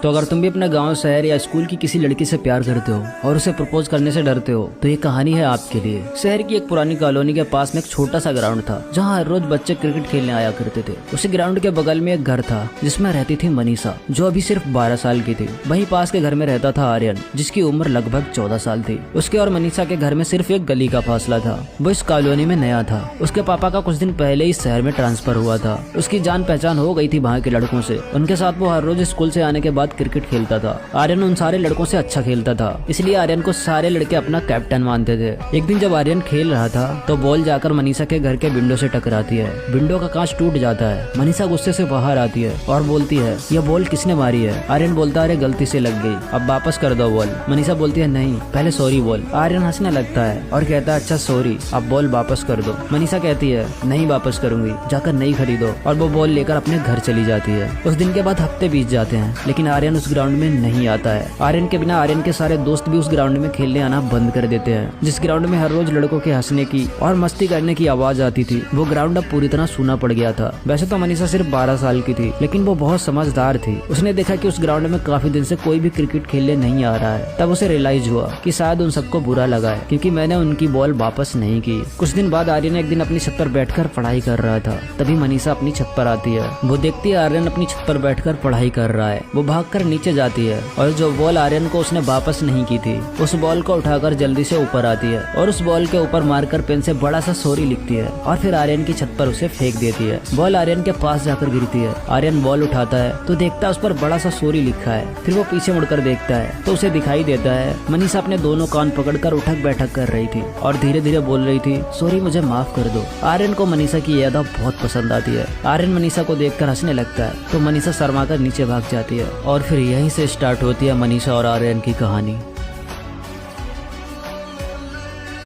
तो अगर तुम भी अपने गांव, शहर या स्कूल की किसी लड़की से प्यार करते हो और उसे प्रपोज करने से डरते हो तो ये कहानी है आपके लिए। शहर की एक पुरानी कॉलोनी के पास में एक छोटा सा ग्राउंड था जहाँ हर रोज बच्चे क्रिकेट खेलने आया करते थे। उसी ग्राउंड के बगल में एक घर था जिसमें रहती थी मनीषा, जो अभी सिर्फ 12 साल की थी। वहीं पास के घर में रहता था आर्यन, जिसकी उम्र लगभग 14 साल थी। उसके और मनीषा के घर में सिर्फ एक गली का फासला था। वो इस कॉलोनी में नया था। उसके पापा का कुछ दिन पहले इस शहर में ट्रांसफर हुआ था। उसकी जान पहचान हो गई थी वहाँ के लड़कों से। उनके साथ वो हर रोज स्कूल से आने के बाद क्रिकेट खेलता था। आर्यन उन सारे लड़कों से अच्छा खेलता था, इसलिए आर्यन को सारे लड़के अपना कैप्टन मानते थे। एक दिन जब आर्यन खेल रहा था तो बॉल जाकर मनीषा के घर के विंडो से टकराती है। विंडो का कांच टूट जाता है। मनीषा गुस्से से बाहर आती है और बोलती है, यह बॉल किसने मारी है? आर्यन बोलता है, अरे गलती से लग गई, अब वापस कर दो बॉल। मनीषा बोलती है, नहीं पहले सॉरी बोल। आर्यन हंसने लगता है और कहता है, अच्छा सॉरी, अब बॉल वापस कर दो। मनीषा कहती है, नहीं वापस करूंगी, जाकर नई खरीदो। और वो बॉल लेकर अपने घर चली जाती है। उस दिन के बाद हफ्ते बीत जाते हैं, लेकिन आर्यन उस ग्राउंड में नहीं आता है। आर्यन के बिना आर्यन के सारे दोस्त भी उस ग्राउंड में खेलने आना बंद कर देते हैं। जिस ग्राउंड में हर रोज लड़कों के हंसने की और मस्ती करने की आवाज आती थी, वो ग्राउंड अब पूरी तरह सूना पड़ गया था। वैसे तो मनीषा सिर्फ 12 साल की थी, लेकिन वो बहुत समझदार थी। उसने देखा कि उस ग्राउंड में काफी दिन से कोई भी क्रिकेट खेलने नहीं आ रहा है। तब उसे रियलाइज हुआ कि शायद उन सबको बुरा लगा है क्योंकि मैंने उनकी बॉल वापस नहीं की। कुछ दिन बाद आर्यन एक दिन अपनी छत पर बैठकर पढ़ाई कर रहा था। तभी मनीषा अपनी छत पर आती है। वो देखती है आर्यन अपनी छत पर बैठकर पढ़ाई कर रहा है। वो भागकर नीचे जाती है और जो बॉल आर्यन को उसने वापस नहीं की थी, उस बॉल को उठाकर जल्दी से ऊपर आती है और उस बॉल के ऊपर मारकर पेन से बड़ा सा सॉरी लिखती है और फिर आर्यन की छत पर उसे फेंक देती है। बॉल आर्यन के पास जाकर गिरती है। आर्यन बॉल उठाता है तो देखता है उस पर बड़ा सा सॉरी लिखा है। फिर वो पीछे मुड़कर देखता है तो उसे दिखाई देता है मनीषा अपने दोनों कान पकड़कर उठक बैठक कर रही थी और धीरे धीरे बोल रही थी, सॉरी, मुझे माफ कर दो। आर्यन को मनीषा की याद बहुत पसंद आती है। आर्यन मनीषा को देखकर हंसने लगता है तो मनीषा शर्माकर नीचे भाग जाती है और फिर यहीं से स्टार्ट होती है मनीषा और आर्यन की कहानी।